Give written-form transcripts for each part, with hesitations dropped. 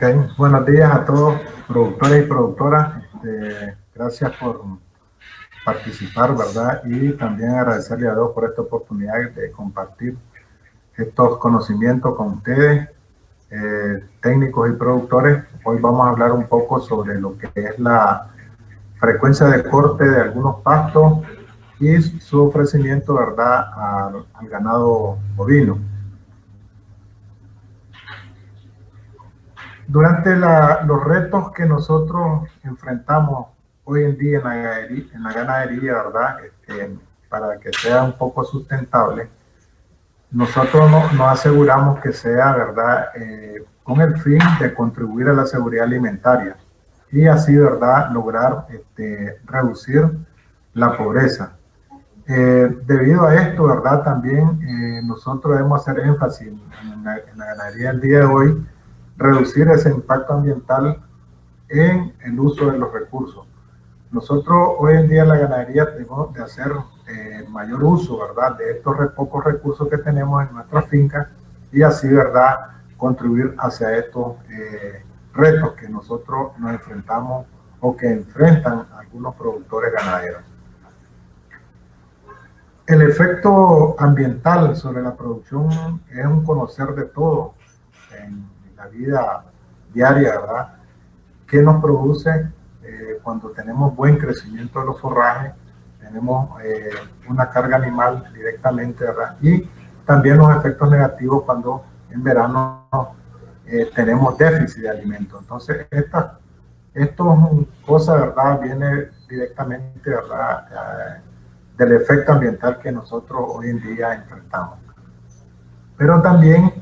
Ok, buenos días a todos, productores y productoras. Gracias por participar, ¿verdad? Y también agradecerle a Dios por esta oportunidad de compartir estos conocimientos con ustedes, técnicos y productores. Hoy vamos a hablar un poco sobre lo que es la frecuencia de corte de algunos pastos y su ofrecimiento, ¿verdad?, al ganado bovino. Durante los retos que nosotros enfrentamos hoy en día en la ganadería, ¿verdad? Para que sea un poco sustentable, nosotros nos aseguramos que sea, ¿verdad? Con el fin de contribuir a la seguridad alimentaria y así, ¿verdad?, lograr reducir la pobreza. Debido a esto, ¿verdad?, también nosotros debemos hacer énfasis en la ganadería del día de hoy, reducir ese impacto ambiental en el uso de los recursos. Nosotros hoy en día en la ganadería tenemos de hacer mayor uso, ¿verdad?, de estos pocos recursos que tenemos en nuestras fincas y así, ¿verdad?, contribuir hacia estos retos que nosotros nos enfrentamos o que enfrentan algunos productores ganaderos. El efecto ambiental sobre la producción es un conocer de todo en la vida diaria, ¿verdad?, que nos produce cuando tenemos buen crecimiento de los forrajes, tenemos una carga animal directamente, ¿verdad? Y también los efectos negativos cuando en verano tenemos déficit de alimentos. Entonces, estas cosas, ¿verdad?, viene directamente, ¿verdad?, del efecto ambiental que nosotros hoy en día enfrentamos. Pero también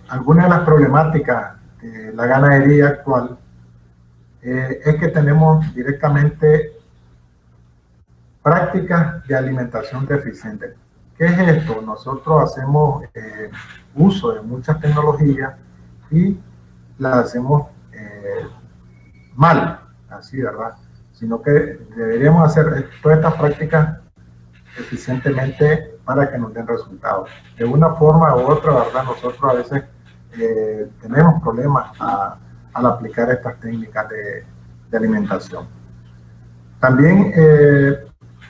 algunas de las problemáticas de la ganadería actual es que tenemos directamente prácticas de alimentación deficiente. ¿Qué es esto? Nosotros hacemos uso de muchas tecnologías y las hacemos mal, así, ¿verdad? Sino que deberíamos hacer todas estas prácticas eficientemente para que nos den resultados. De una forma u otra, ¿verdad?, nosotros a veces tenemos problemas al aplicar estas técnicas de alimentación. También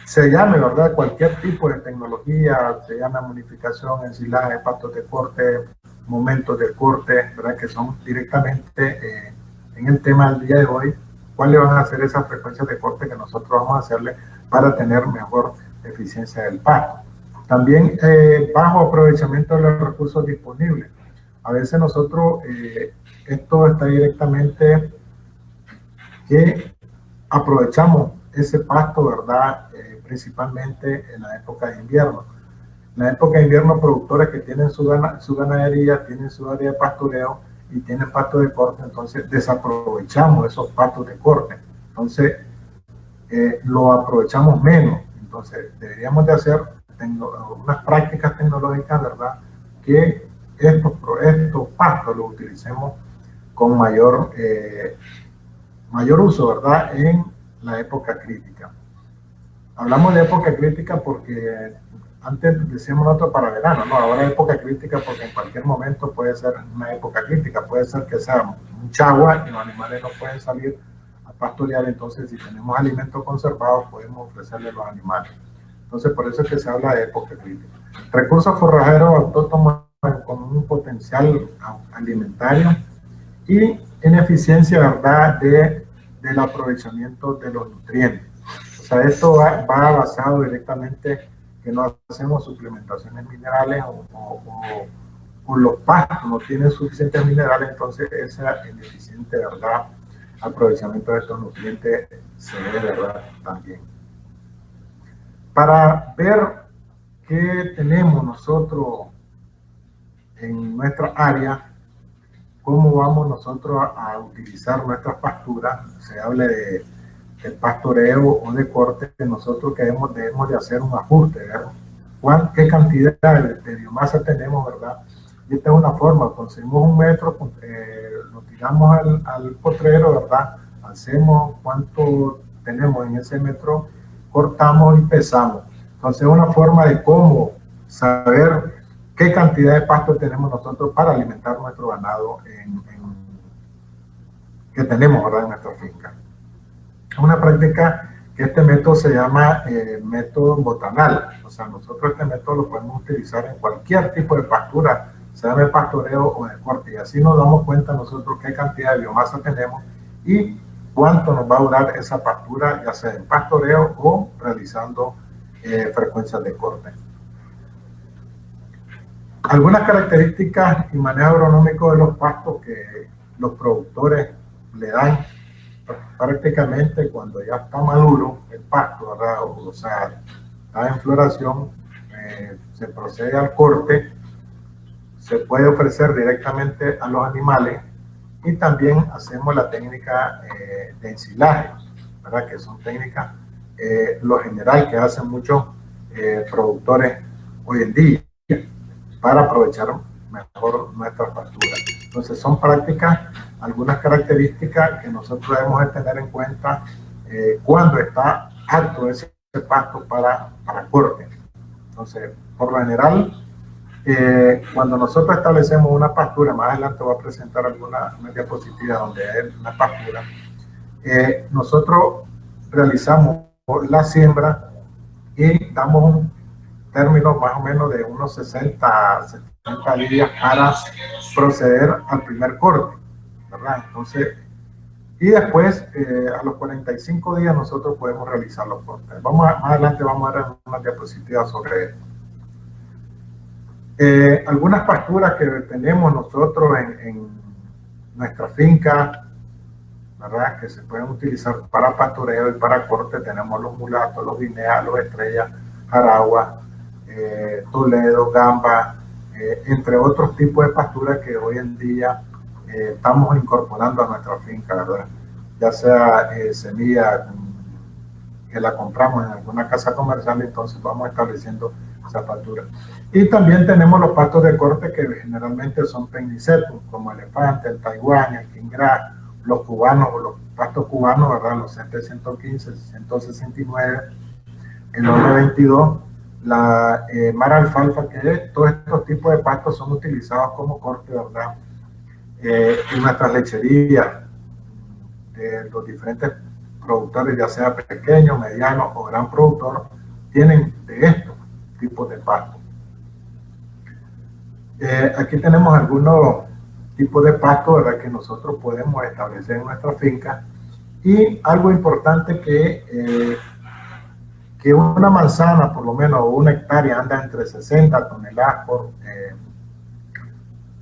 se llame, ¿verdad?, cualquier tipo de tecnología, se llama modificación, ensilaje, pastos de corte, momentos de corte, ¿verdad?, que son directamente en el tema del día de hoy, cuáles van a ser esas frecuencias de corte que nosotros vamos a hacerle para tener mejor eficiencia del pasto. También bajo aprovechamiento de los recursos disponibles. A veces nosotros, esto está directamente que aprovechamos ese pasto, ¿verdad?, principalmente en la época de invierno. En la época de invierno, productores que tienen su ganadería, tienen su área de pastoreo y tienen pasto de corte, entonces desaprovechamos esos pastos de corte. Entonces, lo aprovechamos menos. Entonces, deberíamos de hacer unas prácticas tecnológicas, ¿verdad?, que estos pastos los utilicemos con mayor uso, ¿verdad?, en la época crítica. Hablamos de época crítica porque antes decíamos nosotros para verano, ¿no? Ahora es época crítica porque en cualquier momento puede ser una época crítica, puede ser que sea mucha agua y los animales no pueden salir a pastorear, entonces si tenemos alimentos conservados podemos ofrecerle a los animales. Entonces por eso es que se habla de época crítica. Recursos forrajeros autóctonos con un potencial alimentario y en eficiencia, ¿verdad?, del aprovechamiento de los nutrientes. O sea, esto va basado directamente que no hacemos suplementaciones minerales o los pastos no tienen suficientes minerales, entonces ese ineficiente, ¿verdad?, aprovechamiento de estos nutrientes se ve, ¿verdad?, también. Para ver qué tenemos nosotros en nuestra área, cómo vamos nosotros a utilizar nuestras pasturas, se habla de pastoreo o de corte, que nosotros debemos de hacer un ajuste, ¿verdad? ¿Qué cantidad de biomasa tenemos, verdad? Y esta es una forma, conseguimos un metro, lo tiramos al potrero, ¿verdad? Hacemos cuánto tenemos en ese metro, cortamos y pesamos. Entonces es una forma de cómo saber qué cantidad de pasto tenemos nosotros para alimentar nuestro ganado que tenemos, ¿verdad?, en nuestra finca. Es una práctica que este método se llama método botanal. O sea, nosotros este método lo podemos utilizar en cualquier tipo de pastura, sea de pastoreo o de corte, y así nos damos cuenta nosotros qué cantidad de biomasa tenemos y cuánto nos va a durar esa pastura, ya sea en pastoreo o realizando frecuencias de corte. Algunas características y manejo agronómico de los pastos que los productores le dan prácticamente cuando ya está maduro el pasto, ¿verdad? O sea, está en floración, se procede al corte, se puede ofrecer directamente a los animales y también hacemos la técnica de ensilaje, ¿verdad? Que son técnicas, lo general que hacen muchos productores hoy en día para aprovechar mejor nuestras pasturas. Entonces son prácticas, algunas características que nosotros debemos de tener en cuenta cuando está apto ese pasto para corte. Entonces, por lo general, cuando nosotros establecemos una pastura, más adelante voy a presentar una diapositiva donde hay una pastura, nosotros realizamos la siembra y damos un término más o menos de unos 60, 70 días para proceder al primer corte, ¿verdad? Entonces, y después, a los 45 días, nosotros podemos realizar los cortes. Más adelante vamos a ver una diapositiva sobre esto. Algunas pasturas que tenemos nosotros en nuestra finca, ¿verdad?, que se pueden utilizar para pastoreo y para corte, tenemos los mulatos, los guineas, los estrellas, jaragua, Toledo, gamba, entre otros tipos de pasturas que hoy en día estamos incorporando a nuestra finca, ¿verdad? Ya sea semilla que la compramos en alguna casa comercial, entonces vamos estableciendo esa pastura. Y también tenemos los pastos de corte que generalmente son Pennisetum, como elefante, el Taiwán, el Quingras, los cubanos, los pastos cubanos, ¿verdad? Los 715, 169, el 922, la mar alfalfa, que todos estos tipos de pastos son utilizados como corte, ¿verdad? En nuestras lecherías, de los diferentes productores, ya sea pequeño, mediano o gran productor, tienen de estos tipos de pastos. Aquí tenemos algunos tipos de pasto, ¿verdad?, que nosotros podemos establecer en nuestra finca. Y algo importante que una manzana, por lo menos, o una hectárea, anda entre 60 toneladas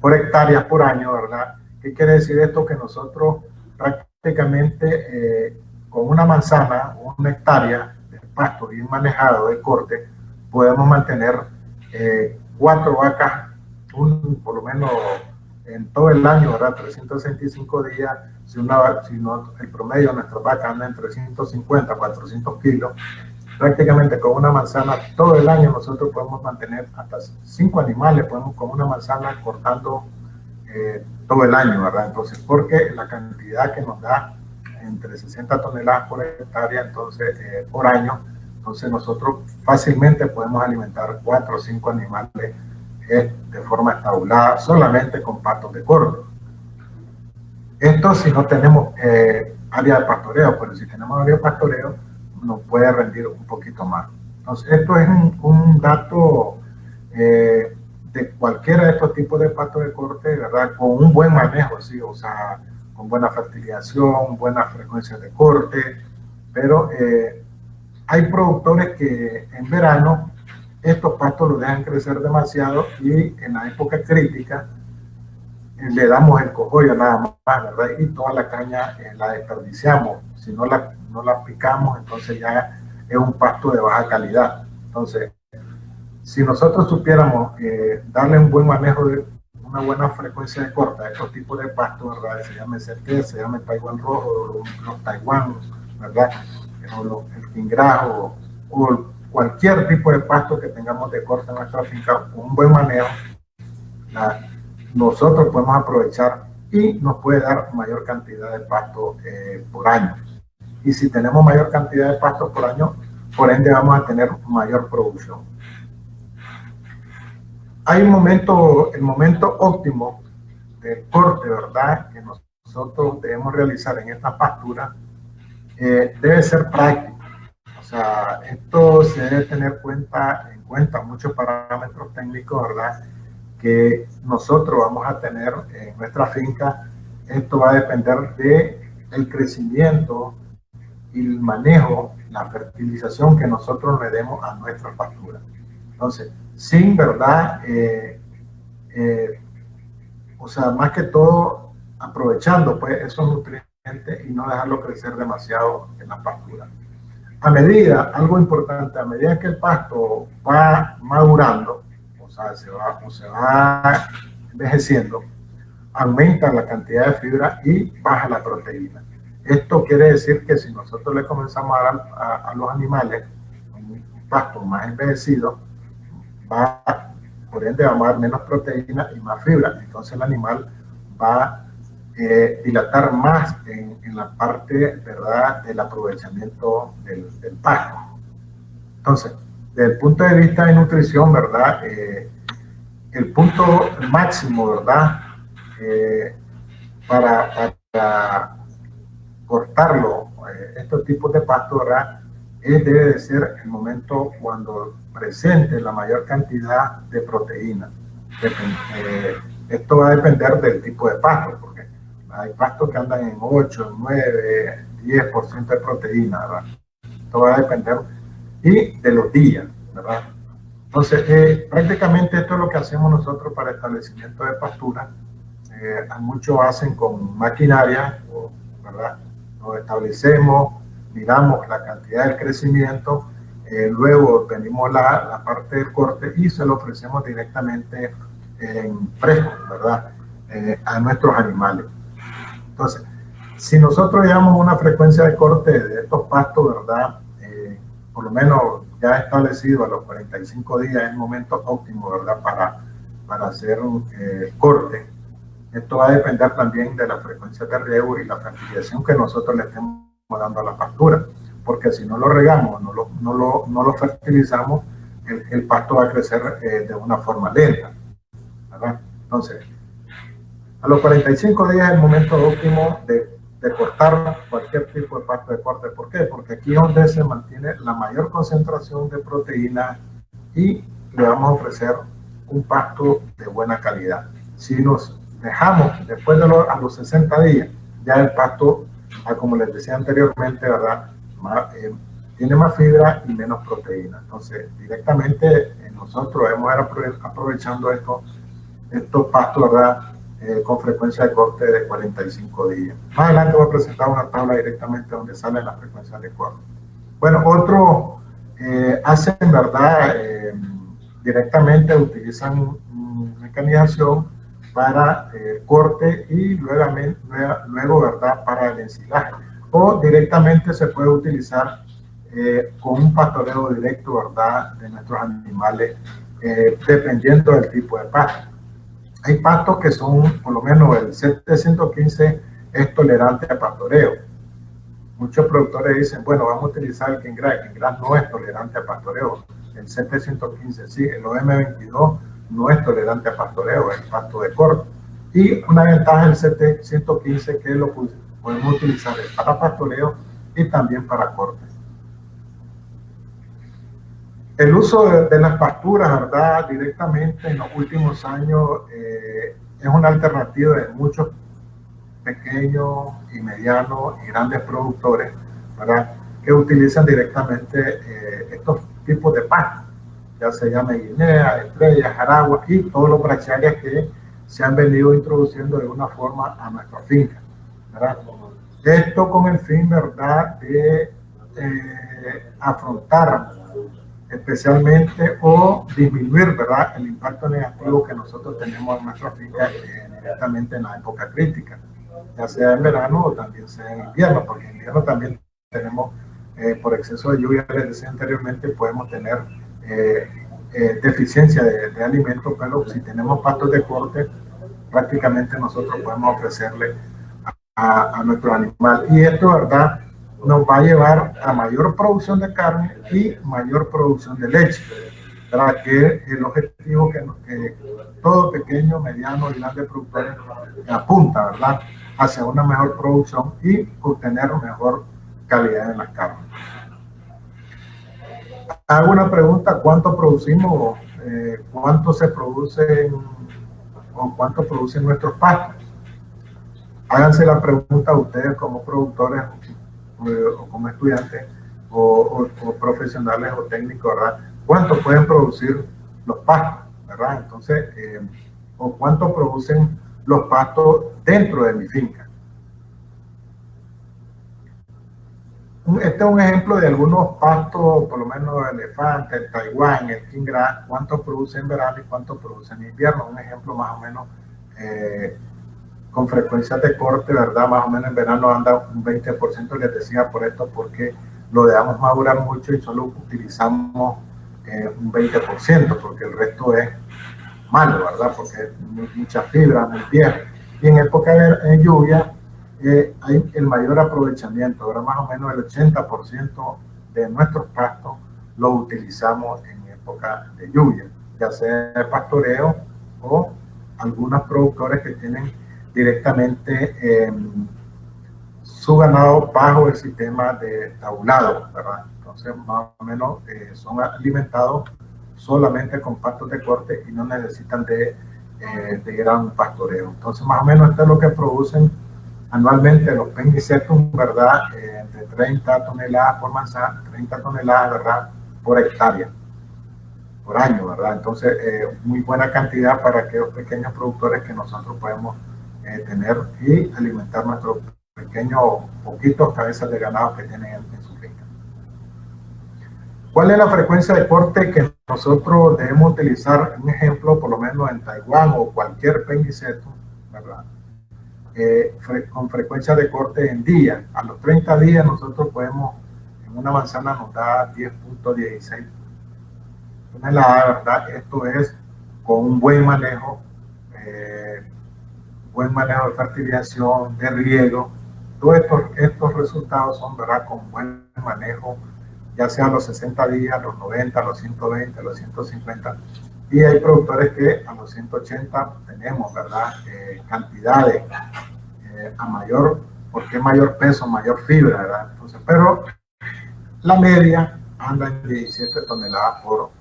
por hectárea por año, ¿verdad? ¿Qué quiere decir esto? Que nosotros prácticamente con una manzana, una hectárea de pasto bien manejado de corte, podemos mantener 4 vacas, por lo menos en todo el año, ¿verdad? 365 días, si no, el promedio de nuestras vacas anda en 350, 400 kilos, prácticamente con una manzana todo el año nosotros podemos mantener hasta 5 animales, podemos con una manzana cortando todo el año, ¿verdad? Entonces, porque la cantidad que nos da entre 60 toneladas por hectárea, entonces, por año, entonces nosotros fácilmente podemos alimentar 4 o 5 animales de forma estabulada solamente con pastos de corte. Esto si no tenemos área de pastoreo, pero si tenemos área de pastoreo nos puede rendir un poquito más. Entonces esto es un dato de cualquiera de estos tipos de pastos de corte, ¿verdad? Con un buen manejo, sí, o sea, con buena fertilización, buena frecuencia de corte, pero hay productores que en verano estos pastos los dejan crecer demasiado y en la época crítica le damos el cogollo nada más, ¿verdad? Y toda la caña la desperdiciamos. Si no la picamos, entonces ya es un pasto de baja calidad. Entonces, si nosotros supiéramos darle un buen manejo, de una buena frecuencia de corte a estos tipos de pastos, ¿verdad? Se llama CT, se llama Taiwán rojo, los Taiwán, ¿verdad? El Quingras o cualquier tipo de pasto que tengamos de corte en nuestra finca, con un buen manejo, nosotros podemos aprovechar y nos puede dar mayor cantidad de pasto por año. Y si tenemos mayor cantidad de pastos por año, por ende vamos a tener mayor producción. Hay el momento óptimo del corte, ¿verdad? Que nosotros nosotros debemos realizar en estas pasturas debe ser práctico. O sea, esto se debe tener en cuenta muchos parámetros técnicos, ¿verdad?, que nosotros vamos a tener en nuestra finca. Esto va a depender del crecimiento y el manejo, la fertilización que nosotros le demos a nuestra pastura. Entonces, sin verdad, o sea, más que todo aprovechando pues esos nutrientes y no dejarlo crecer demasiado en la pastura. A medida, algo importante, a medida que el pasto va madurando, o sea, se va envejeciendo, aumenta la cantidad de fibra y baja la proteína. Esto quiere decir que si nosotros le comenzamos a dar a los animales un pasto más envejecido, por ende vamos a dar menos proteína y más fibra. Entonces el animal va a dilatar más en la parte, ¿verdad?, del aprovechamiento del pasto. Entonces, desde el punto de vista de nutrición, ¿verdad?, el punto máximo, ¿verdad?, para cortarlo, estos tipos de pasto, ¿verdad?, debe de ser el momento cuando presente la mayor cantidad de proteína. Esto va a depender del tipo de pasto, porque hay pastos que andan en 8, 9, 10% de proteína, ¿verdad? Esto va a depender y de los días, ¿verdad? Entonces, prácticamente esto es lo que hacemos nosotros para establecimiento de pastura. Muchos hacen con maquinaria, ¿verdad? Nos establecemos, miramos la cantidad del crecimiento, luego venimos la parte del corte y se lo ofrecemos directamente en fresco, ¿verdad?, a nuestros animales. Entonces, si nosotros llevamos una frecuencia de corte de estos pastos, ¿verdad?, por lo menos ya establecido a los 45 días es el momento óptimo, ¿verdad?, para hacer un corte. Esto va a depender también de la frecuencia de riego y la fertilización que nosotros le estemos dando a la pastura, porque si no lo regamos, no lo fertilizamos, el pasto va a crecer de una forma lenta, ¿verdad? Entonces, a los 45 días es el momento óptimo de cortar cualquier tipo de pasto de corte. ¿Por qué? Porque aquí es donde se mantiene la mayor concentración de proteína y le vamos a ofrecer un pasto de buena calidad. Si nos dejamos después a los 60 días, ya el pasto, como les decía anteriormente, ¿verdad?, tiene más fibra y menos proteína. Entonces, directamente nosotros debemos ir aprovechando estos pastos, ¿verdad?, con frecuencia de corte de 45 días. Más adelante voy a presentar una tabla directamente donde salen las frecuencias de corte. Bueno, otros hacen, ¿verdad?, directamente utilizan mecanización para corte y luego, ¿verdad?, para el ensilaje. O directamente se puede utilizar con un pastoreo directo, ¿verdad?, de nuestros animales, dependiendo del tipo de pasto. Hay pastos que son, por lo menos el 715 es tolerante a pastoreo. Muchos productores dicen, bueno, vamos a utilizar el Kinggrass. El Kinggrass no es tolerante a pastoreo. El 715 sí, el OM22 no es tolerante a pastoreo, es pasto de corte. Y una ventaja del 715 que lo podemos utilizar para pastoreo y también para corte. El uso de las pasturas, ¿verdad?, directamente en los últimos años es una alternativa de muchos pequeños y medianos y grandes productores, ¿verdad?, que utilizan directamente estos tipos de pasto, ya se llama guinea, estrella, jaragua y todos los brachiarias que se han venido introduciendo de una forma a nuestra finca, ¿verdad? Esto con el fin, ¿verdad?, de afrontar especialmente o disminuir, ¿verdad?, el impacto negativo que nosotros tenemos en nuestra finca directamente en la época crítica, ya sea en verano o también sea en invierno, porque en invierno también tenemos, por exceso de lluvia, les decía anteriormente, podemos tener deficiencia de alimentos, pero si tenemos pastos de corte, prácticamente nosotros podemos ofrecerle a nuestro animal. Y esto, ¿verdad?, nos va a llevar a mayor producción de carne y mayor producción de leche, para que el objetivo que todo pequeño, mediano y grande productor apunta, ¿verdad? hacia una mejor producción y obtener mejor calidad en las carnes. Hago una pregunta: ¿cuánto producimos? ¿Cuánto se produce o cuánto producen nuestros pastos? Háganse la pregunta ustedes como productores o como estudiantes o profesionales o técnicos, ¿verdad? ¿Cuánto pueden producir los pastos, verdad? Entonces, o cuánto producen los pastos dentro de mi finca. Este es un ejemplo de algunos pastos, por lo menos el elefante, el Taiwán, el king grass, cuánto produce en verano y cuánto produce en invierno. Un ejemplo más o menos con frecuencia de corte, ¿verdad? Más o menos en verano anda un 20%, les decía por esto, porque lo dejamos madurar mucho y solo utilizamos un 20%, porque el resto es malo, ¿verdad? Porque es mucha fibra, muy viejo. Y en época de lluvia hay el mayor aprovechamiento. Ahora más o menos el 80% de nuestros pastos los utilizamos en época de lluvia, ya sea de pastoreo o algunos productores que tienen directamente su ganado bajo el sistema de tabulado, ¿verdad? Entonces más o menos son alimentados solamente con pastos de corte y no necesitan de gran pastoreo. Entonces más o menos esto es lo que producen anualmente los pennicetum, ¿verdad? De 30 toneladas por manzana, 30 toneladas, ¿verdad? Por hectárea, por año, ¿verdad? Entonces, muy buena cantidad para aquellos pequeños productores que nosotros podemos tener y alimentar nuestros pequeños, poquitos cabezas de ganado que tienen en su finca. ¿Cuál es la frecuencia de corte que nosotros debemos utilizar? Un ejemplo, por lo menos en Taiwán o cualquier pennicetum, ¿verdad? Con frecuencia de corte en día. A los 30 días nosotros podemos, en una manzana nos da 10.16 toneladas, ¿verdad? Esto es con un buen manejo de fertilización, de riego. Todos estos resultados son, ¿verdad?, con buen manejo, ya sea a los 60 días, a los 90, a los 120, a los 150. Y hay productores que a los 180 tenemos, ¿verdad?, cantidades a mayor, porque mayor peso, mayor fibra, ¿verdad? Entonces, pero la media anda en 17 toneladas por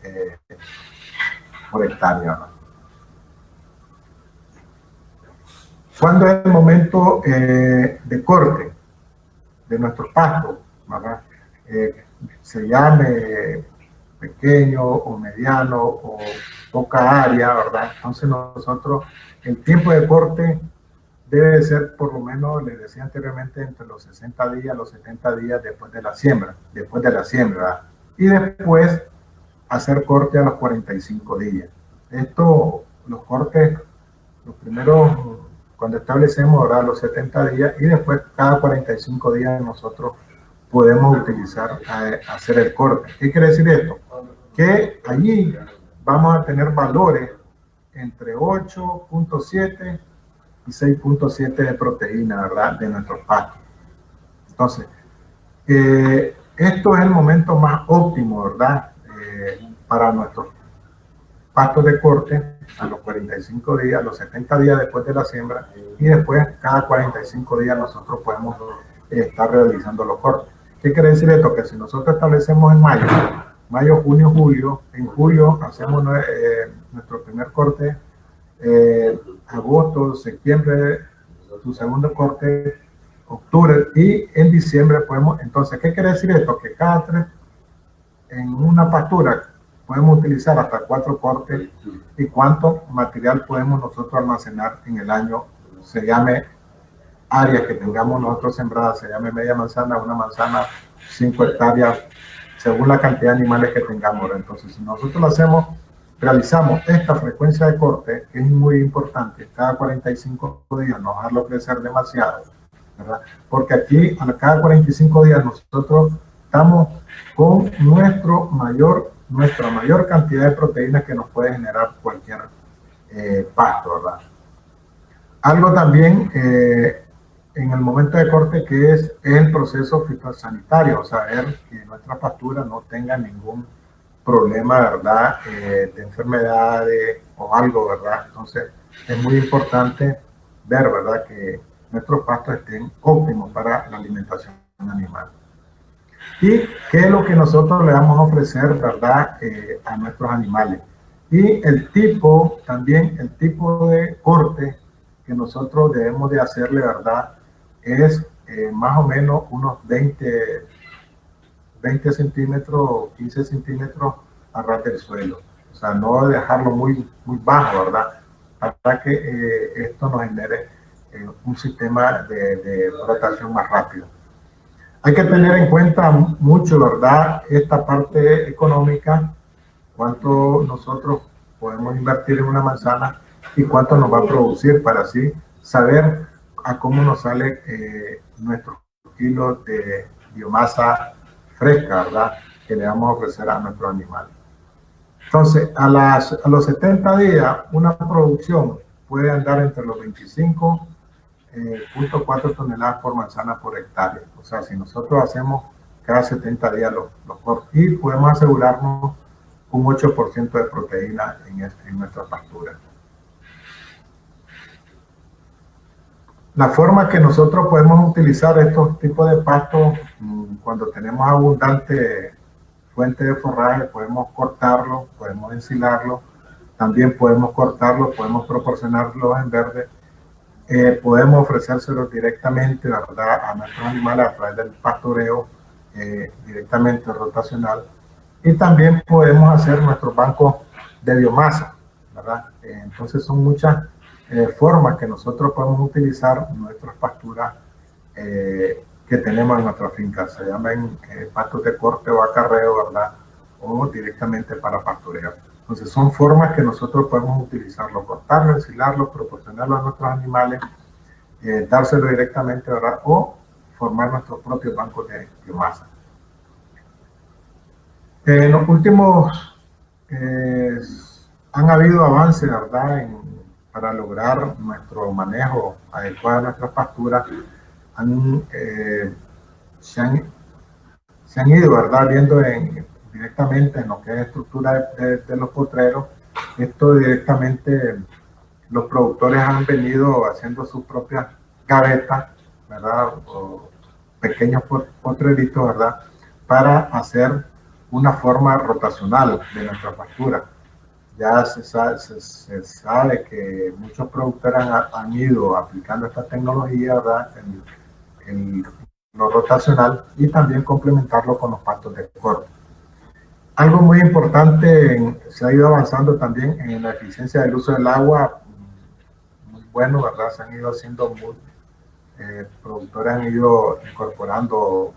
hectárea, ¿verdad? ¿Cuándo es el momento de corte de nuestros pastos, ¿verdad? Se llame pequeño o mediano o poca área, ¿verdad? Entonces nosotros, el tiempo de corte debe ser por lo menos, les decía anteriormente, entre los 60 días, los 70 días después de la siembra, ¿verdad? Y después hacer corte a los 45 días. Esto, los cortes, los primeros, cuando establecemos, ¿verdad?, los 70 días, y después cada 45 días nosotros podemos utilizar hacer el corte. ¿Qué quiere decir esto? Que allí vamos a tener valores entre 8.7 y 6.7 de proteína, ¿verdad?, de nuestros pastos. Entonces, esto es el momento más óptimo, ¿verdad?, para nuestros pastos de corte a los 45 días, a los 70 días después de la siembra, y después cada 45 días nosotros podemos estar realizando los cortes. ¿Qué quiere decir esto? Que si nosotros establecemos en mayo, junio, julio, en julio hacemos nuestro primer corte, agosto, septiembre, su segundo corte, octubre, y en diciembre podemos. Entonces, ¿qué quiere decir esto? Que cada 3, en una pastura podemos utilizar hasta 4 cortes, y cuánto material podemos nosotros almacenar en el año, se llame áreas que tengamos nosotros sembradas, se llame media manzana, una manzana, 5 hectáreas, según la cantidad de animales que tengamos. Entonces, si nosotros lo hacemos, realizamos esta frecuencia de corte, que es muy importante, cada 45 días, no dejarlo crecer demasiado, ¿verdad? Porque aquí, a cada 45 días, nosotros estamos con nuestra mayor cantidad de proteínas que nos puede generar cualquier pasto, ¿verdad? Algo también en el momento de corte, que es el proceso fitosanitario, saber que nuestra pastura no tenga ningún problema, ¿verdad?, de enfermedades o algo, ¿verdad? Entonces, es muy importante ver, ¿verdad?, que nuestros pastos estén óptimos para la alimentación animal. ¿Y qué es lo que nosotros le vamos a ofrecer, verdad, a nuestros animales? Y el tipo, también el tipo de corte que nosotros debemos de hacerle, verdad, es más o menos unos 20 centímetros, 15 centímetros a ras del suelo. O sea, no dejarlo muy bajo, ¿verdad? Para que esto nos genere un sistema de rotación más rápido. Hay que tener en cuenta mucho, ¿verdad? Esta parte económica, cuánto nosotros podemos invertir en una manzana y cuánto nos va a producir para así saber a cómo nos sale nuestros kilos de biomasa fresca, ¿verdad? Que le vamos a ofrecer a nuestros animales. Entonces, a los 70 días, una producción puede andar entre los 25.4 toneladas por manzana por hectárea. O sea, si nosotros hacemos cada 70 días los cortes y podemos asegurarnos un 8% de proteína en nuestra pastura. La forma que nosotros podemos utilizar estos tipos de pastos cuando tenemos abundante fuente de forraje, podemos cortarlo, podemos ensilarlo, también podemos cortarlo, podemos proporcionarlo en verde, podemos ofrecérselos directamente, ¿verdad?, a nuestros animales a través del pastoreo directamente rotacional, y también podemos hacer nuestros bancos de biomasa, ¿verdad? Entonces son muchas formas que nosotros podemos utilizar nuestras pasturas que tenemos en nuestra finca. Se llaman pastos de corte o acarreo, ¿verdad? O directamente para pastoreo. Entonces son formas que nosotros podemos utilizarlo, cortarlo, ensilarlo, proporcionarlo a nuestros animales, dárselo directamente, ¿verdad? O formar nuestros propios bancos de biomasa. En los últimos han habido avances, ¿verdad?, para lograr nuestro manejo adecuado de nuestras pasturas. Se han ido, ¿verdad?, viendo directamente en lo que es estructura de los potreros. Esto directamente los productores han venido haciendo sus propias gavetas, ¿verdad?, o pequeños potreritos, ¿verdad?, para hacer una forma rotacional de nuestra pastura. Ya se sabe que muchos productores han ido aplicando esta tecnología, ¿verdad?, en lo rotacional, y también complementarlo con los pastos de corte. Algo muy importante, se ha ido avanzando también en la eficiencia del uso del agua, muy bueno, ¿verdad? Se han ido haciendo productores han ido incorporando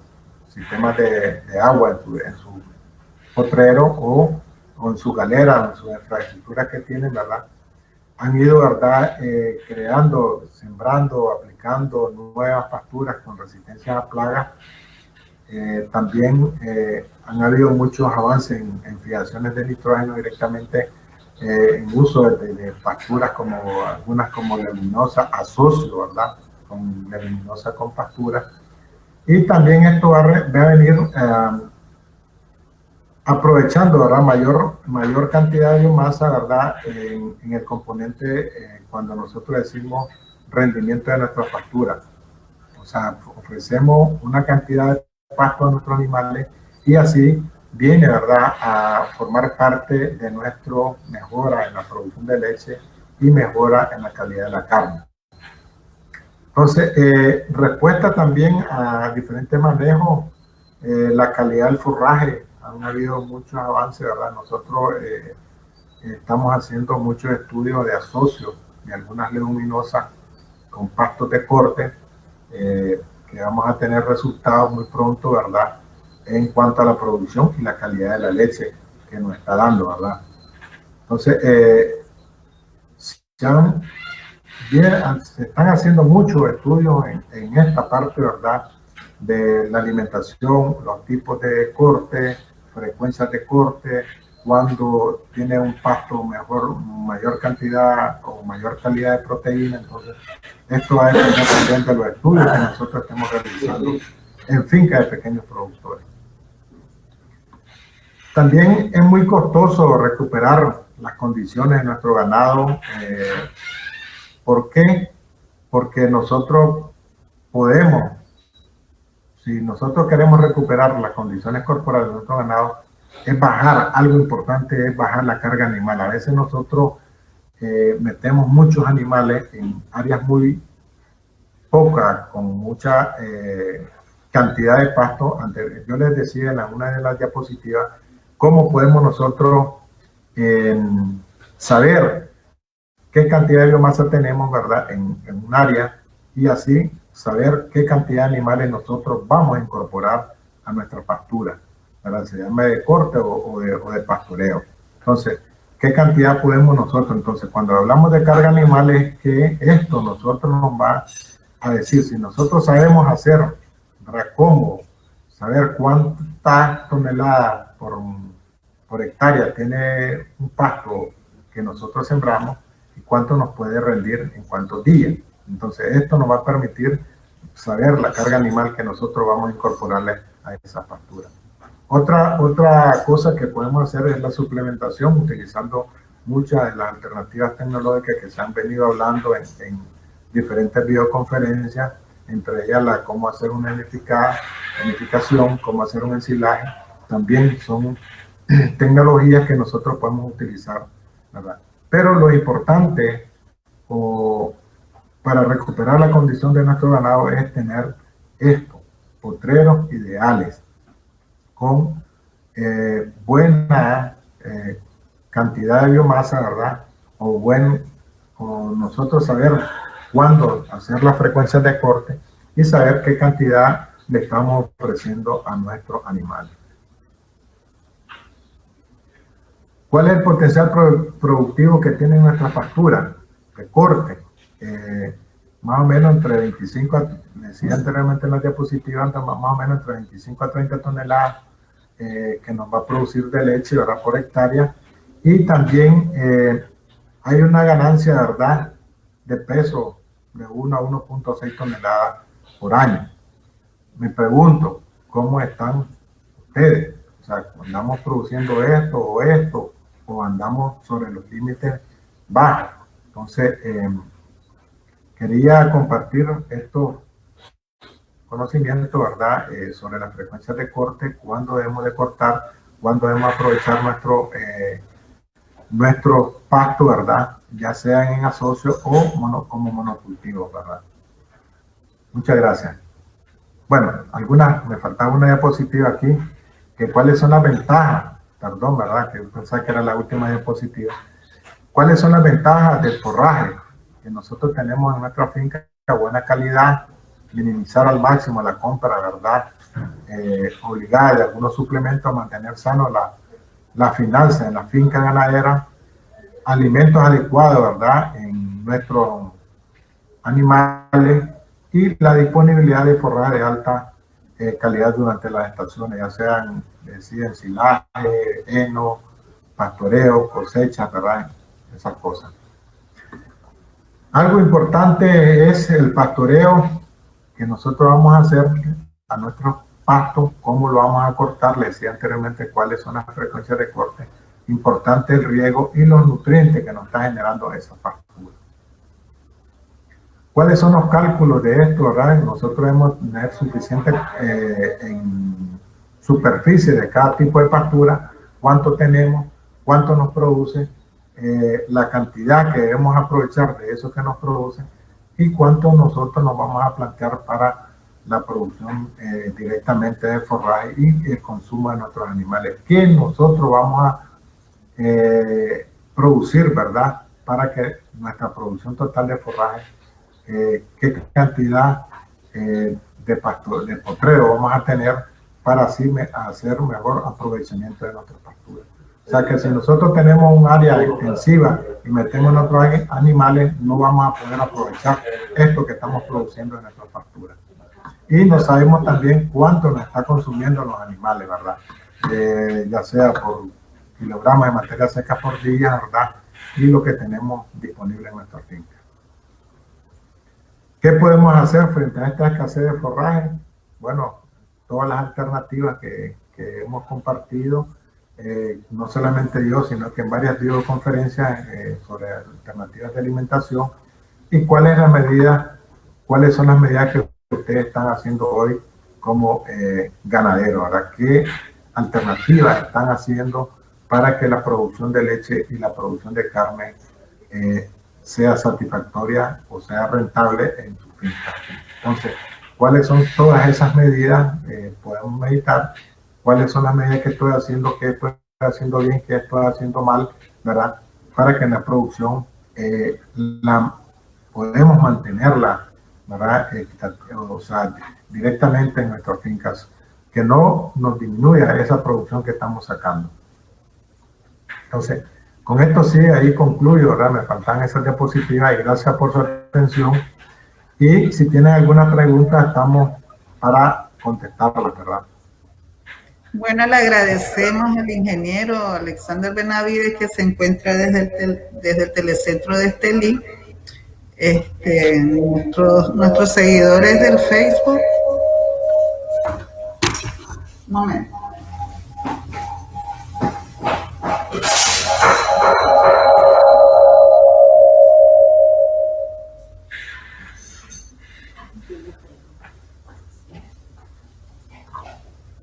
sistemas de agua en su potrero o en su galera, en su infraestructura que tienen, ¿verdad? Han ido, ¿verdad?, creando, sembrando, aplicando nuevas pasturas con resistencia a plagas. También han habido muchos avances en fijaciones de nitrógeno directamente en uso de pasturas como algunas como leguminosa, asocio, ¿verdad?, con leguminosa con pastura. Y también esto va a venir aprovechando, ¿verdad?, mayor cantidad de biomasa, ¿verdad?, en el componente cuando nosotros decimos rendimiento de nuestra pastura. O sea, ofrecemos una cantidad de pasto a nuestros animales y así viene, ¿verdad?, a formar parte de nuestra mejora en la producción de leche y mejora en la calidad de la carne. Entonces, respuesta también a diferentes manejos, la calidad del forraje. Han habido muchos avances, ¿verdad? Nosotros estamos haciendo muchos estudios de asocio de algunas leguminosas con pastos de corte, que vamos a tener resultados muy pronto, ¿verdad?, en cuanto a la producción y la calidad de la leche que nos está dando, ¿verdad? Entonces, se están haciendo muchos estudios en esta parte, ¿verdad?, de la alimentación, los tipos de corte, frecuencias de corte, cuando tiene un pasto mayor cantidad o mayor calidad de proteína. Entonces, esto va a depender también de los estudios que nosotros estemos realizando en fincas de pequeños productores. También es muy costoso recuperar las condiciones de nuestro ganado. ¿Por qué? porque nosotros podemos, si nosotros queremos recuperar las condiciones corporales de nuestro ganado, es bajar, algo importante es bajar la carga animal. A veces nosotros metemos muchos animales en áreas muy pocas, con mucha cantidad de pasto. Yo les decía en una de las diapositivas cómo podemos nosotros saber qué cantidad de biomasa tenemos, ¿verdad?, en un área, y así saber qué cantidad de animales nosotros vamos a incorporar a nuestra pastura, ¿verdad? Se llama de corte o de pastoreo. Entonces, ¿qué cantidad podemos nosotros? Entonces, cuando hablamos de carga animal, es que esto nosotros nos va a decir, si nosotros sabemos hacer, ¿verdad?, cómo saber cuántas toneladas por hectárea tiene un pasto que nosotros sembramos y cuánto nos puede rendir en cuántos días. Entonces, esto nos va a permitir saber la carga animal que nosotros vamos a incorporarle a esa pastura. Otra cosa que podemos hacer es la suplementación, utilizando muchas de las alternativas tecnológicas que se han venido hablando en diferentes videoconferencias, entre ellas cómo hacer una nidificación, cómo hacer un ensilaje. También son tecnologías que nosotros podemos utilizar, ¿verdad? Pero lo importante para recuperar la condición de nuestro ganado es tener estos potreros ideales con buena cantidad de biomasa, ¿verdad? O nosotros saber cuándo hacer las frecuencias de corte y saber qué cantidad le estamos ofreciendo a nuestros animales. ¿Cuál es el potencial productivo que tiene nuestra pastura de corte? Más o menos entre 25, decía anteriormente en la diapositiva, más o menos entre 25 a 30 toneladas que nos va a producir de leche, ¿verdad?, por hectárea. Y también hay una ganancia, ¿verdad?, de peso de 1 a 1.6 toneladas por año. Me pregunto, ¿cómo están ustedes? O sea, ¿andamos produciendo esto, o andamos sobre los límites bajos? Entonces, quería compartir estos conocimientos, ¿verdad?, sobre las frecuencias de corte, cuándo debemos de cortar, cuándo debemos aprovechar nuestro pasto, ¿verdad?, ya sean en asocio o como monocultivo, ¿verdad? Muchas gracias. Bueno, me faltaba una diapositiva aquí, que cuáles son las ventajas, perdón, ¿verdad?, que pensaba que era la última diapositiva. ¿Cuáles son las ventajas del forraje que nosotros tenemos en nuestra finca? Buena calidad, minimizar al máximo la compra, ¿verdad?, obligada de algunos suplementos a mantener sano la finanza en la finca ganadera, alimentos adecuados, ¿verdad?, en nuestros animales, y la disponibilidad de forraje de alta calidad durante las estaciones, ya sean ensilaje, heno, pastoreo, cosecha, ¿verdad?, esas cosas. Algo importante es el pastoreo que nosotros vamos a hacer a nuestros pastos, cómo lo vamos a cortar. Les decía anteriormente cuáles son las frecuencias de corte. Importante el riego y los nutrientes que nos está generando esa pastura. ¿Cuáles son los cálculos de esto, verdad? Nosotros debemos tener suficiente en superficie de cada tipo de pastura, cuánto tenemos, cuánto nos produce, la cantidad que debemos aprovechar de eso que nos produce y cuánto nosotros nos vamos a plantear para la producción directamente de forraje y el consumo de nuestros animales. ¿Qué nosotros vamos a producir, verdad?, para que nuestra producción total de forraje, qué cantidad de potrero vamos a tener para así hacer un mejor aprovechamiento de nuestra pastura. O sea que si nosotros tenemos un área extensiva y metemos nuestros animales, no vamos a poder aprovechar esto que estamos produciendo en nuestra pastura. Y no sabemos también cuánto nos está consumiendo los animales, ¿verdad? Ya sea por kilogramos de materia seca por día, ¿verdad?, y lo que tenemos disponible en nuestra finca. ¿Qué podemos hacer frente a esta escasez de forraje? Bueno, todas las alternativas que hemos compartido, no solamente yo, sino que en varias videoconferencias sobre alternativas de alimentación, y cuál es la medida cuáles son las medidas que ustedes están haciendo hoy como ganaderos, ¿verdad? ¿Qué alternativas están haciendo para que la producción de leche y la producción de carne sea satisfactoria o sea rentable en su finca? Entonces, ¿cuáles son todas esas medidas? Podemos meditar cuáles son las medidas que estoy haciendo, qué estoy haciendo bien, qué estoy haciendo mal, ¿verdad? Para que en la producción podemos mantenerla, ¿verdad? O sea, directamente en nuestras fincas, que no nos disminuya esa producción que estamos sacando. Entonces, con esto sí, ahí concluyo, ¿verdad? Me faltan esas diapositivas y gracias por su atención. Y si tienen alguna pregunta, estamos para contestarlas, ¿verdad? Bueno, le agradecemos al ingeniero Alexander Benavides, que se encuentra desde el telecentro de Estelí. Nuestros seguidores del Facebook. Un momento.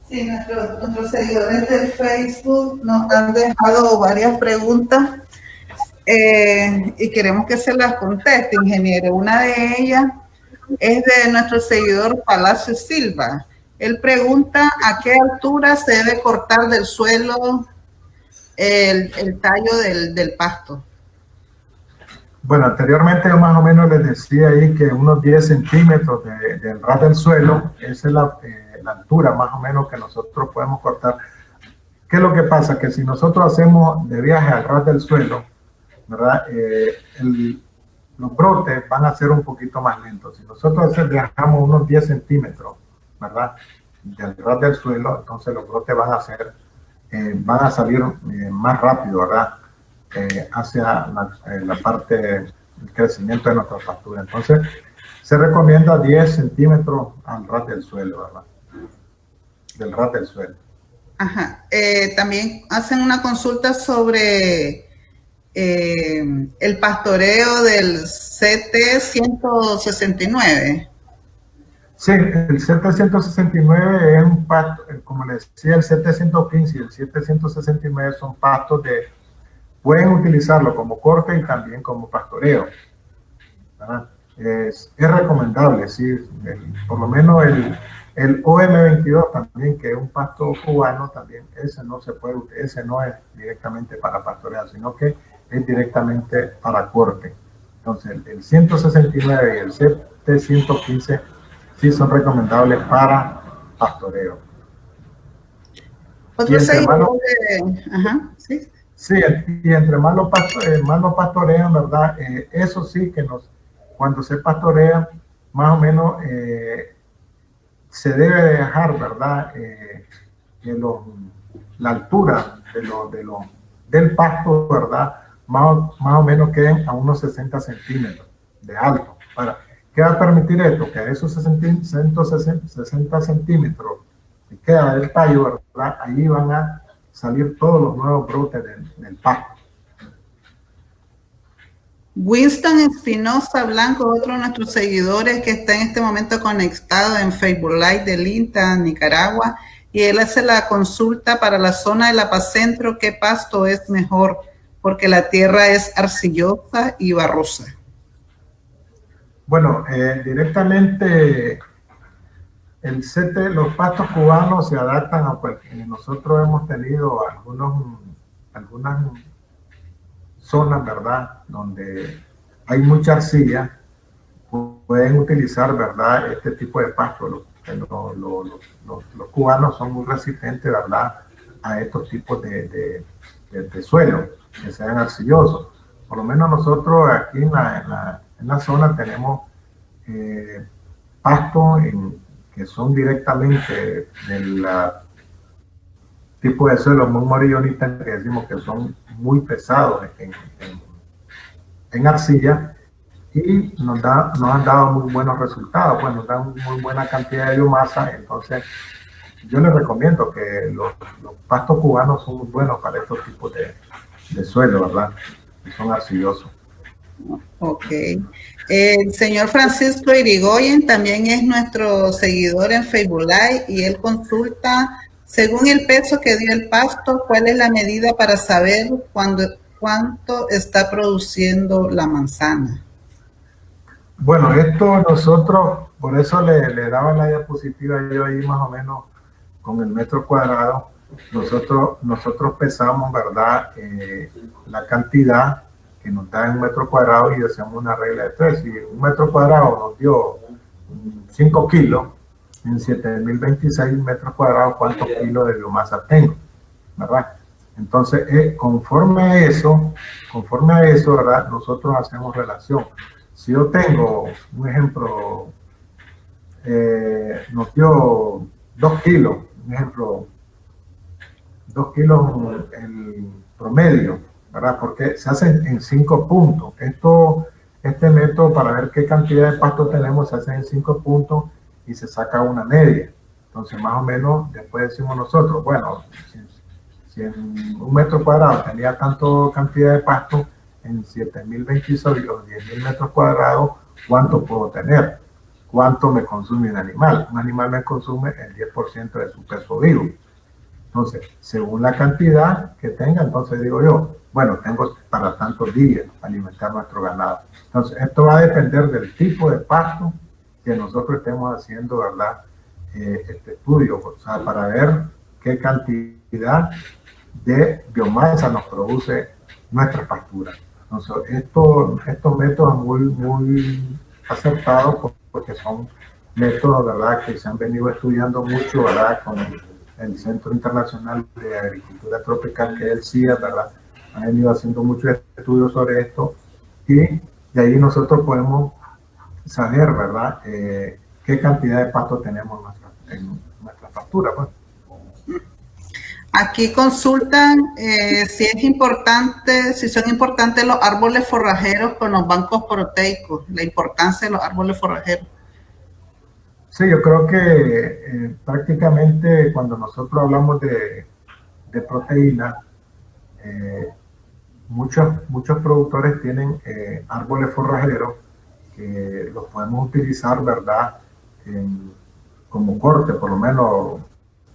Sí, nuestros seguidores del Facebook nos han dejado varias preguntas y queremos que se las conteste, ingeniero. Una de ellas es de nuestro seguidor Palacio Silva. Él pregunta a qué altura se debe cortar del suelo el tallo del pasto. Bueno, anteriormente yo más o menos les decía ahí que unos 10 centímetros del ras del suelo, esa es la altura más o menos que nosotros podemos cortar. ¿Qué es lo que pasa? Que si nosotros hacemos de viaje al ras del suelo, ¿verdad? Los brotes van a ser un poquito más lentos. Si nosotros viajamos unos 10 centímetros, ¿verdad? Del ras del suelo, entonces los brotes van a salir más rápido, ¿verdad? Hacia la parte del crecimiento de nuestra pastura. Entonces, se recomienda 10 centímetros al ras del suelo, ¿verdad? Del ras del suelo. Ajá. También hacen una consulta sobre el pastoreo del CT-169. Sí, el CT-169 es un pasto, como les decía, el CT-115 y el CT-169 son pastos pueden utilizarlo como corte y también como pastoreo, ¿verdad? Es recomendable, sí, por lo menos el OM22 también, que es un pasto cubano, también ese no se puede, ese no es directamente para pastorear, sino que es directamente para corte. Entonces, el 169 y el CT-115 sí son recomendables para pastoreo. Otro seguidor ajá, sí. Sí, y entre más lo pastorean, ¿verdad? Eso sí que cuando se pastorea, más o menos se debe dejar, ¿verdad? La altura del pasto, ¿verdad? Más o menos queden a unos 60 centímetros de alto. ¿Qué va a permitir esto? Que esos 60 centímetros que queda del tallo, ¿verdad? Ahí van a salir todos los nuevos brotes del pasto. Winston Espinosa Blanco, otro de nuestros seguidores que está en este momento conectado en Facebook Live del INTA, Nicaragua, y él hace la consulta para la zona del Apacentro, ¿qué pasto es mejor? Porque la tierra es arcillosa y barrosa. Bueno, directamente los pastos cubanos se adaptan a cualquier. Nosotros hemos tenido algunas zonas, ¿verdad?, donde hay mucha arcilla, pueden utilizar, ¿verdad?, este tipo de pasto. Los cubanos son muy resistentes, ¿verdad?, a estos tipos de suelo, que sean arcillosos. Por lo menos nosotros aquí en la zona tenemos pastos que son directamente del tipo de suelo muy morillonista, que decimos que son muy pesados en arcilla, y nos han dado muy buenos resultados, pues nos dan muy buena cantidad de biomasa. Entonces yo les recomiendo que los pastos cubanos son muy buenos para estos tipos de suelo, ¿verdad? Que son arcillosos. Ok. El señor Francisco Irigoyen también es nuestro seguidor en Facebook Live y él consulta, según el peso que dio el pasto, ¿cuál es la medida para saber cuánto está produciendo la manzana? Bueno, esto nosotros, por eso le daba la diapositiva yo ahí más o menos con el metro cuadrado. Nosotros pesamos, ¿verdad? La cantidad que nos da en metro cuadrado y hacemos una regla de 3. Si un metro cuadrado nos dio 5 kilos, en 7026 metros cuadrados, ¿cuántos kilos de biomasa tengo? ¿Verdad? Entonces, conforme a eso, ¿verdad? Nosotros hacemos relación. Si yo tengo, un ejemplo, nos dio 2 kilos, un ejemplo, 2 kilos el promedio, ¿verdad? Porque se hace en 5 puntos. Este método para ver qué cantidad de pasto tenemos se hace en 5 puntos y se saca una media. Entonces, más o menos, después decimos nosotros, bueno, si en un metro cuadrado tenía tanto cantidad de pasto, en 7026 o 10.000 metros cuadrados, ¿cuánto puedo tener? ¿Cuánto me consume un animal? Un animal me consume el 10% de su peso vivo. Entonces, según la cantidad que tenga, entonces digo yo, bueno, tengo para tantos días para alimentar nuestro ganado. Entonces, esto va a depender del tipo de pasto que nosotros estemos haciendo, ¿verdad? Este estudio, o sea, para ver qué cantidad de biomasa nos produce nuestra pastura. Entonces, estos métodos muy acertados porque son métodos, ¿verdad?, que se han venido estudiando mucho, ¿verdad?, con el Centro Internacional de Agricultura Tropical, que es el CIA, ¿verdad?, han venido haciendo muchos estudios sobre esto y de ahí nosotros podemos saber, ¿verdad?, qué cantidad de pasto tenemos en nuestra pastura, pues. Aquí consultan si son importantes los árboles forrajeros con los bancos proteicos, la importancia de los árboles forrajeros. Sí, yo creo que prácticamente cuando nosotros hablamos de proteína, muchos productores tienen árboles forrajeros que los podemos utilizar, ¿verdad?, como corte. Por lo menos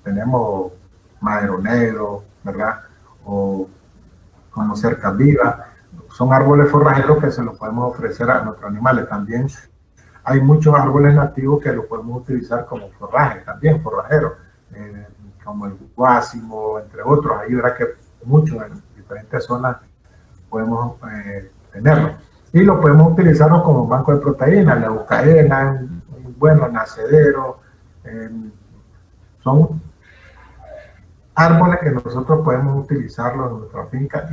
tenemos madero negro, ¿verdad?, o como cercas vivas. Son árboles forrajeros que se los podemos ofrecer a nuestros animales. También hay muchos árboles nativos que los podemos utilizar como forraje, también forrajeros, como el guásimo, entre otros. Ahí verá que muchos en diferentes zonas podemos tenerlo. Y lo podemos utilizar como banco de proteínas, la eucaena, bueno, nacedero, son árboles que nosotros podemos utilizarlo en nuestra finca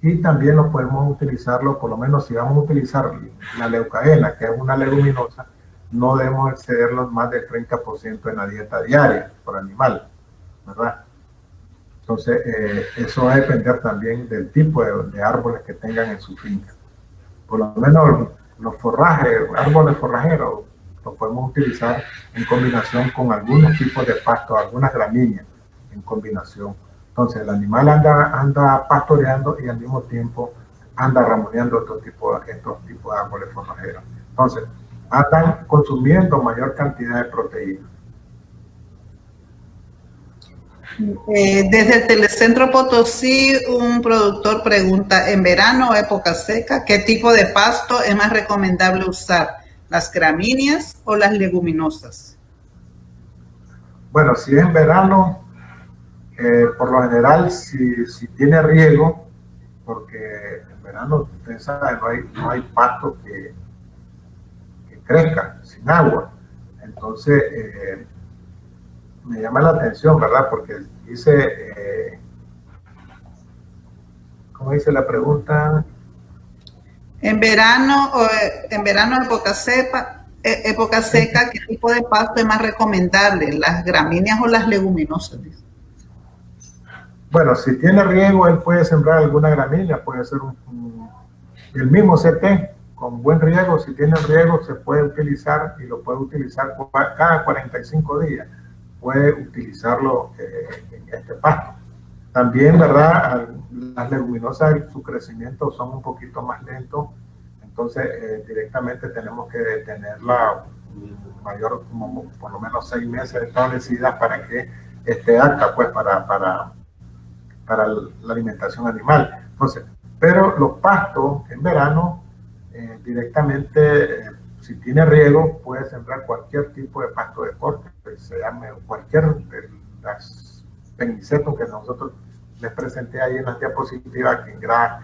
y también los podemos utilizarlo, por lo menos si vamos a utilizar la leucaena, que es una leguminosa, no debemos excederlos más del 30% en la dieta diaria por animal, ¿verdad? Entonces, eso va a depender también del tipo de árboles que tengan en su finca. Por lo menos los forrajes, árboles forrajeros, los podemos utilizar en combinación con algunos tipos de pasto, algunas gramíneas en combinación. Entonces el animal anda pastoreando y al mismo tiempo anda ramoneando estos tipos de árboles forrajeros. Entonces andan consumiendo mayor cantidad de proteínas. Desde el Telecentro Potosí, un productor pregunta, en verano o época seca, ¿qué tipo de pasto es más recomendable usar? ¿Las gramíneas o las leguminosas? Bueno, si es en verano, por lo general, si tiene riego, porque en verano, ustedes saben, no hay pasto que crezca sin agua. Entonces, me llama la atención, ¿verdad? Porque dice, ¿cómo dice la pregunta? En verano época seca, ¿qué tipo de pasto es más recomendable? ¿Las gramíneas o las leguminosas? Bueno, si tiene riego, él puede sembrar alguna gramínea, puede ser el mismo CT, con buen riego. Si tiene riego, se puede utilizar y lo puede utilizar cada 45 días. Puede utilizarlo en este pasto. También, ¿verdad? Las leguminosas, su crecimiento son un poquito más lentos, entonces directamente tenemos que tenerla mayor, como por lo menos 6 meses establecidas para que esté apta pues para la alimentación animal. Entonces, pero los pastos en verano directamente, si tiene riego, puede sembrar cualquier tipo de pasto de corte, se llame cualquier de las penicetos que nosotros les presenté ahí en las diapositivas, Quingras,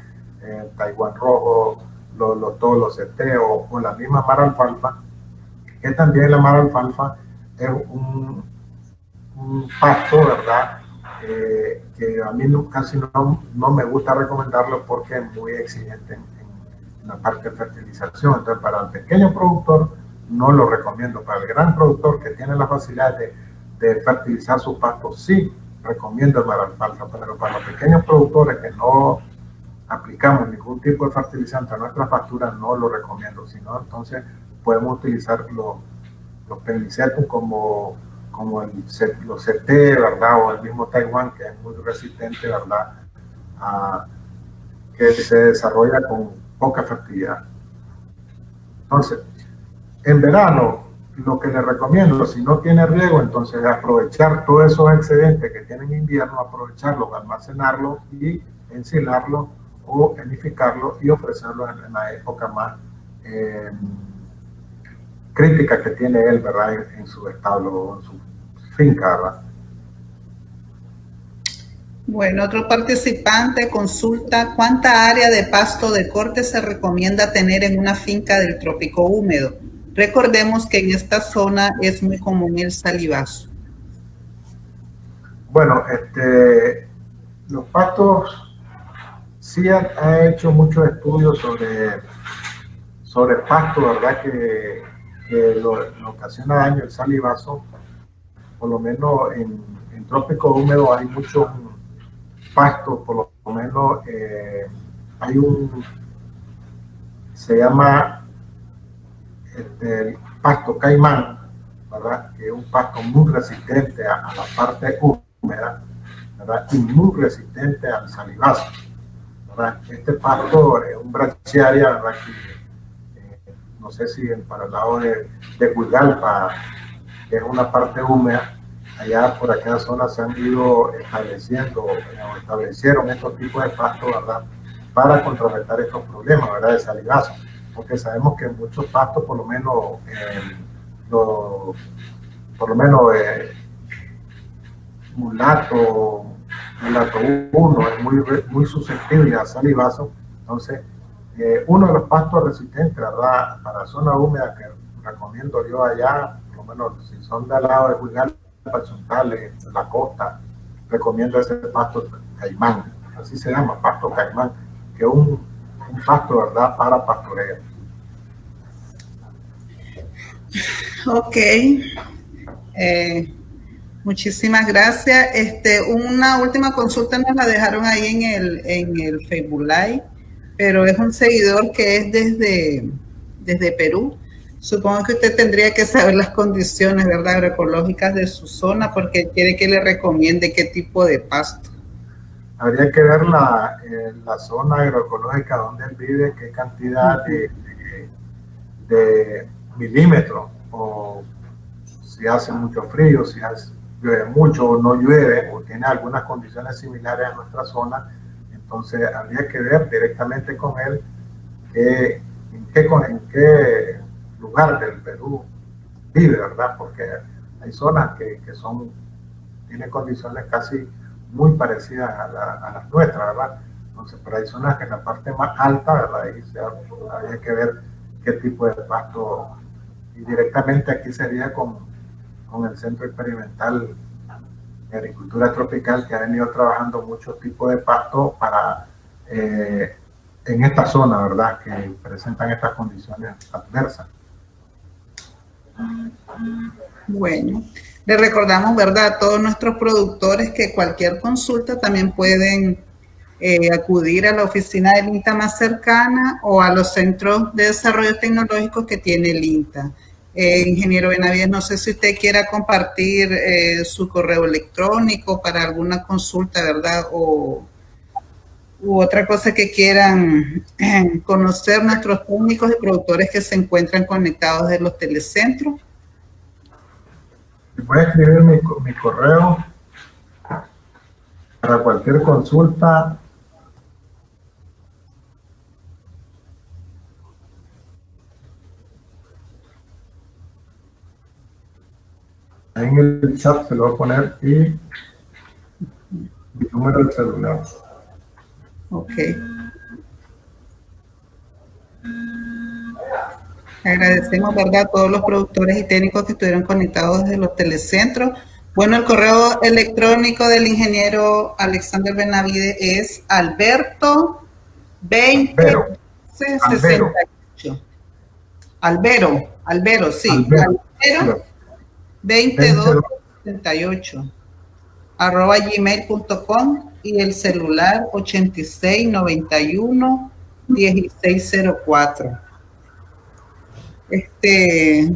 Taiwán rojo, todos los seteos o la misma mar alfalfa, que también la mar alfalfa es un pasto, ¿verdad? Que a mí casi no me gusta recomendarlo porque es muy exigente en la parte de fertilización. Entonces, para el pequeño productor no lo recomiendo. Para el gran productor que tiene la facilidad de fertilizar sus pastos, sí recomiendo el mar alfalfa, pero para los pequeños productores que no aplicamos ningún tipo de fertilizante a nuestras pasturas, no lo recomiendo. Sino, entonces podemos utilizar los penicetum como los CT, ¿verdad? O el mismo Taiwán, que es muy resistente, ¿verdad? Que se desarrolla con poca fertilidad. Entonces, en verano, lo que les recomiendo, si no tiene riego, entonces aprovechar todos esos excedentes que tienen en invierno, aprovecharlos, almacenarlos y ensilarlos o enificarlos y ofrecerlos en la época más crítica que tiene él, ¿verdad? En su establo o en su finca, ¿verdad? Bueno, otro participante consulta cuánta área de pasto de corte se recomienda tener en una finca del trópico húmedo. Recordemos que en esta zona es muy común el salivazo. Bueno, los pastos sí ha hecho muchos estudios sobre pasto, ¿verdad? Que lo ocasiona daño el salivazo. Por lo menos en trópico húmedo hay muchos pastos, por lo menos hay se llama el pasto caimán, ¿verdad? Que es un pasto muy resistente a la parte húmeda, ¿verdad? Y muy resistente al salivazo, ¿verdad? Este pasto es un brachiaria, ¿verdad? Que, no sé si para el lado de Huigalpa, que es una parte húmeda, allá por aquella zona se han ido estableciendo o establecieron estos tipos de pastos, ¿verdad? Para contrarrestar estos problemas, ¿verdad? De salivazo. Porque sabemos que muchos pastos, por lo menos mulato 1 es muy susceptible al salivazo. Entonces, uno de los pastos resistentes, ¿verdad? Para zona húmeda que recomiendo yo allá, por lo menos si son del lado de Huigalpa, Chontales, la costa, recomiendo ese pasto caimán, así se llama, pasto caimán, que es un pasto, ¿verdad? Para pastoreo. Ok. Muchísimas gracias. Una última consulta nos la dejaron ahí en el Facebook Live, pero es un seguidor que es desde Perú. Supongo que usted tendría que saber las condiciones, ¿verdad?, agroecológicas de su zona, porque quiere que le recomiende qué tipo de pasto. Habría que ver la zona agroecológica donde él vive, qué cantidad de milímetros, o si hace mucho frío, si llueve mucho o no llueve, o tiene algunas condiciones similares a nuestra zona. Entonces habría que ver directamente con él en qué lugar del Perú vive, ¿verdad? Porque hay zonas que tienen condiciones casi muy parecidas a las nuestras, ¿verdad? Entonces, pero hay zonas que en la parte más alta, ¿verdad? Ahí habría que ver qué tipo de pasto, y directamente aquí sería con el Centro Experimental de Agricultura Tropical, que ha venido trabajando muchos tipos de pasto para en esta zona, ¿verdad? Que presentan estas condiciones adversas. Bueno, le recordamos, ¿verdad?, a todos nuestros productores que cualquier consulta también pueden acudir a la oficina del INTA más cercana o a los centros de desarrollo tecnológico que tiene el INTA. Ingeniero Benavides, no sé si usted quiera compartir su correo electrónico para alguna consulta, ¿verdad? u otra cosa que quieran conocer nuestros técnicos y productores que se encuentran conectados de los telecentros. Voy a escribir mi correo para cualquier consulta. Ahí en el chat se lo voy a poner y mi número de celular. Ok. Agradecemos, ¿verdad?, a todos los productores y técnicos que estuvieron conectados desde los telecentros. Bueno, el correo electrónico del ingeniero Alexander Benavides es alberto2068. Albero, sí. Albero 2268 @gmail.com y el celular 8691-1604.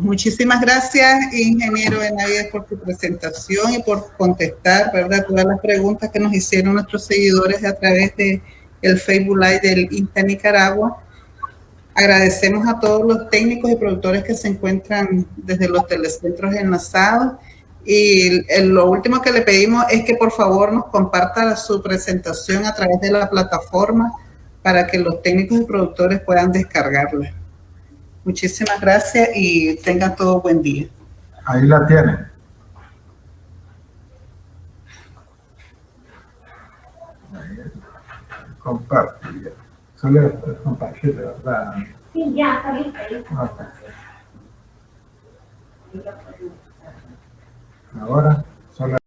Muchísimas gracias, ingeniero Benavides, por tu presentación y por contestar, ¿verdad?, todas las preguntas que nos hicieron nuestros seguidores a través de el Facebook Live del INTA Nicaragua. Agradecemos a todos los técnicos y productores que se encuentran desde los telecentros enlazados. Y lo último que le pedimos es que por favor nos comparta su presentación a través de la plataforma para que los técnicos y productores puedan descargarla. Muchísimas gracias y tengan todo buen día. Ahí la tienen. Compartir. Solo compartir, ¿verdad? Sí, ya, está listo. Ahora, solo